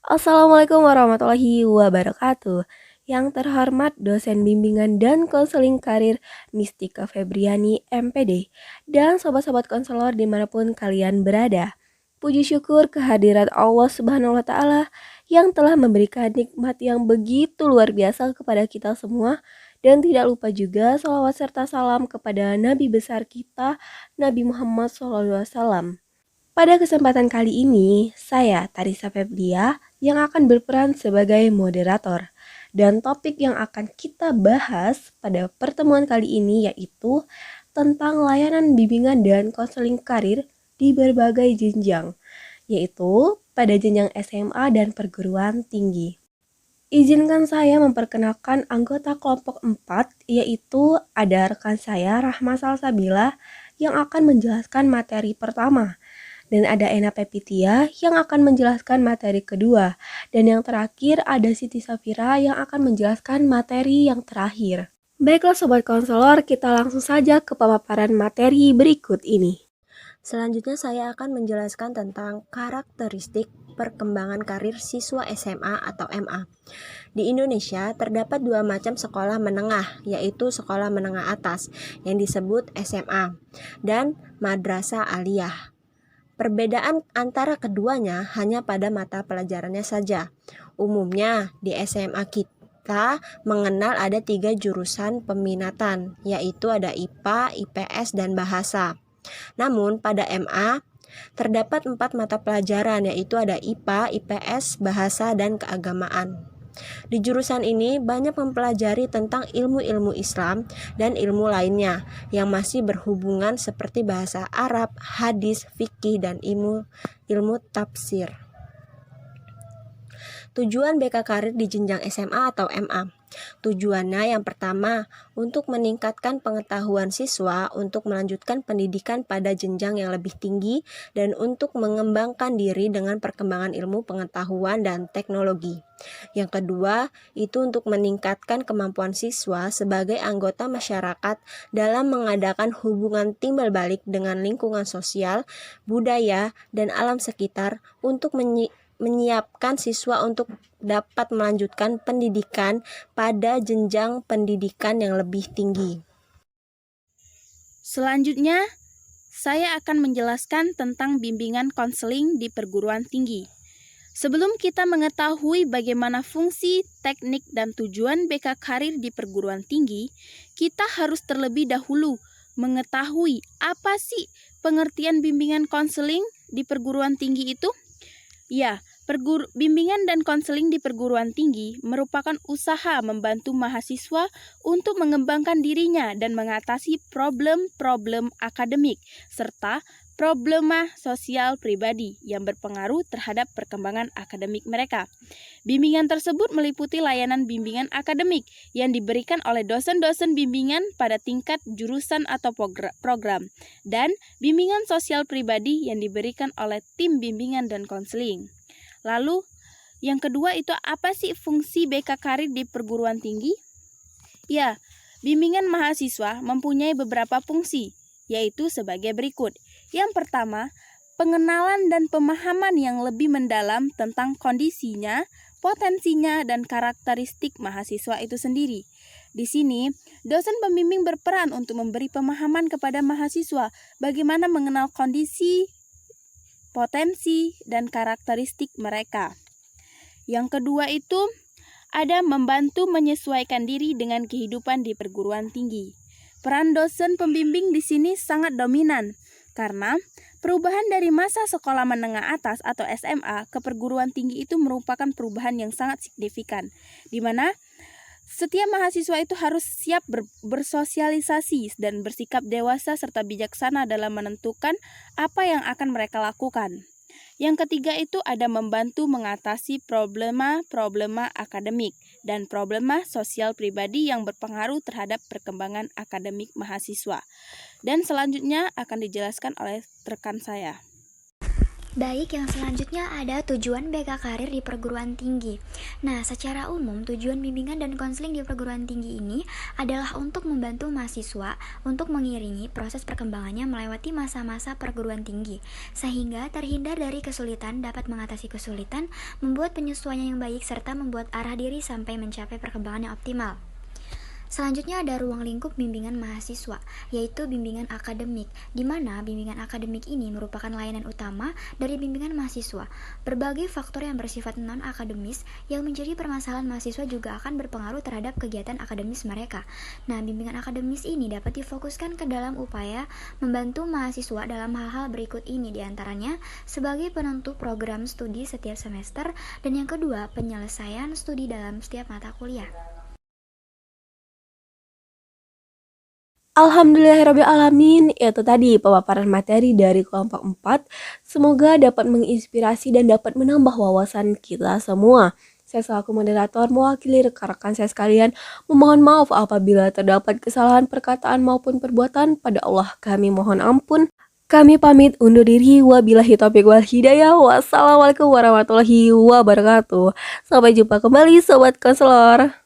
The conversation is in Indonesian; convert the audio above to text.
Assalamualaikum warahmatullahi wabarakatuh. Yang terhormat dosen bimbingan dan konseling karir Mistika Febriani MPD dan sobat-sobat konselor dimanapun kalian berada. Puji syukur kehadirat Allah Subhanahu wa Ta'ala yang telah memberikan nikmat yang begitu luar biasa kepada kita semua, dan tidak lupa juga salawat serta salam kepada Nabi besar kita, Nabi Muhammad SAW. Pada kesempatan kali ini, saya Tarisa Feblia yang akan berperan sebagai moderator. Dan topik yang akan kita bahas pada pertemuan kali ini yaitu tentang layanan bimbingan dan konseling karir di berbagai jenjang, yaitu pada jenjang SMA dan perguruan tinggi. Izinkan saya memperkenalkan anggota kelompok 4, yaitu ada rekan saya Rahma Salsabila yang akan menjelaskan materi pertama, dan ada Ena Pepitia yang akan menjelaskan materi kedua. Dan yang terakhir ada Siti Safira yang akan menjelaskan materi yang terakhir. Baiklah Sobat Konselor, kita langsung saja ke pemaparan materi berikut ini. Selanjutnya saya akan menjelaskan tentang karakteristik perkembangan karir siswa SMA atau MA. Di Indonesia terdapat dua macam sekolah menengah, yaitu sekolah menengah atas yang disebut SMA dan madrasah aliyah. Perbedaan antara keduanya hanya pada mata pelajarannya saja. Umumnya di SMA kita mengenal ada 3 jurusan peminatan, yaitu ada IPA, IPS, dan bahasa. Namun pada MA terdapat 4 mata pelajaran, yaitu ada IPA, IPS, bahasa, dan keagamaan. Di jurusan ini banyak mempelajari tentang ilmu-ilmu Islam dan ilmu lainnya yang masih berhubungan seperti bahasa Arab, hadis, fikih, dan ilmu tafsir. Tujuan BK Karir di jenjang SMA atau MA. Tujuannya yang pertama, untuk meningkatkan pengetahuan siswa untuk melanjutkan pendidikan pada jenjang yang lebih tinggi dan untuk mengembangkan diri dengan perkembangan ilmu pengetahuan dan teknologi. Yang kedua, itu untuk meningkatkan kemampuan siswa sebagai anggota masyarakat dalam mengadakan hubungan timbal balik dengan lingkungan sosial, budaya, dan alam sekitar untuk menyiapkan siswa untuk dapat melanjutkan pendidikan pada jenjang pendidikan yang lebih tinggi. Selanjutnya, saya akan menjelaskan tentang bimbingan konseling di perguruan tinggi. Sebelum kita mengetahui bagaimana fungsi, teknik, dan tujuan BK Karir di perguruan tinggi, kita harus terlebih dahulu mengetahui apa sih pengertian bimbingan konseling di perguruan tinggi itu? Ya, bimbingan dan konseling di perguruan tinggi merupakan usaha membantu mahasiswa untuk mengembangkan dirinya dan mengatasi problem-problem akademik serta problema sosial pribadi yang berpengaruh terhadap perkembangan akademik mereka. Bimbingan tersebut meliputi layanan bimbingan akademik yang diberikan oleh dosen-dosen bimbingan pada tingkat jurusan atau program, dan bimbingan sosial pribadi yang diberikan oleh tim bimbingan dan konseling. Lalu, yang kedua itu apa sih fungsi BK Karir di perguruan tinggi? Ya, bimbingan mahasiswa mempunyai beberapa fungsi, yaitu sebagai berikut. Yang pertama, pengenalan dan pemahaman yang lebih mendalam tentang kondisinya, potensinya, dan karakteristik mahasiswa itu sendiri. Di sini, dosen pembimbing berperan untuk memberi pemahaman kepada mahasiswa bagaimana mengenal kondisi, potensi, dan karakteristik mereka. Yang kedua itu ada membantu menyesuaikan diri dengan kehidupan di perguruan tinggi. Peran dosen pembimbing di sini sangat dominan karena perubahan dari masa sekolah menengah atas atau SMA ke perguruan tinggi itu merupakan perubahan yang sangat signifikan, di mana setiap mahasiswa itu harus siap bersosialisasi dan bersikap dewasa serta bijaksana dalam menentukan apa yang akan mereka lakukan. Yang ketiga itu ada membantu mengatasi problema akademik dan problema sosial pribadi yang berpengaruh terhadap perkembangan akademik mahasiswa. Dan selanjutnya akan dijelaskan oleh rekan saya. Baik, yang selanjutnya ada tujuan BK Karir di perguruan tinggi. Nah, secara umum tujuan bimbingan dan konseling di perguruan tinggi ini adalah untuk membantu mahasiswa untuk mengiringi proses perkembangannya melewati masa-masa perguruan tinggi, sehingga terhindar dari kesulitan, dapat mengatasi kesulitan, membuat penyesuaian yang baik, serta membuat arah diri sampai mencapai perkembangan yang optimal. Selanjutnya ada ruang lingkup bimbingan mahasiswa, yaitu bimbingan akademik, di mana bimbingan akademik ini merupakan layanan utama dari bimbingan mahasiswa. Berbagai faktor yang bersifat non-akademis yang menjadi permasalahan mahasiswa juga akan berpengaruh terhadap kegiatan akademis mereka. Nah, bimbingan akademis ini dapat difokuskan ke dalam upaya membantu mahasiswa dalam hal-hal berikut ini, diantaranya sebagai penentu program studi setiap semester, dan yang kedua, penyelesaian studi dalam setiap mata kuliah. Alhamdulillahirrabbilalamin, itu tadi pemaparan materi dari kelompok 4. Semoga dapat menginspirasi dan dapat menambah wawasan kita semua. Saya selaku moderator mewakili rekan-rekan saya sekalian memohon maaf apabila terdapat kesalahan perkataan maupun perbuatan. Pada Allah kami mohon ampun. Kami pamit undur diri. Wabillahi taufiq wal hidayah. Wassalamualaikum warahmatullahi wabarakatuh. Sampai jumpa kembali Sobat Konselor.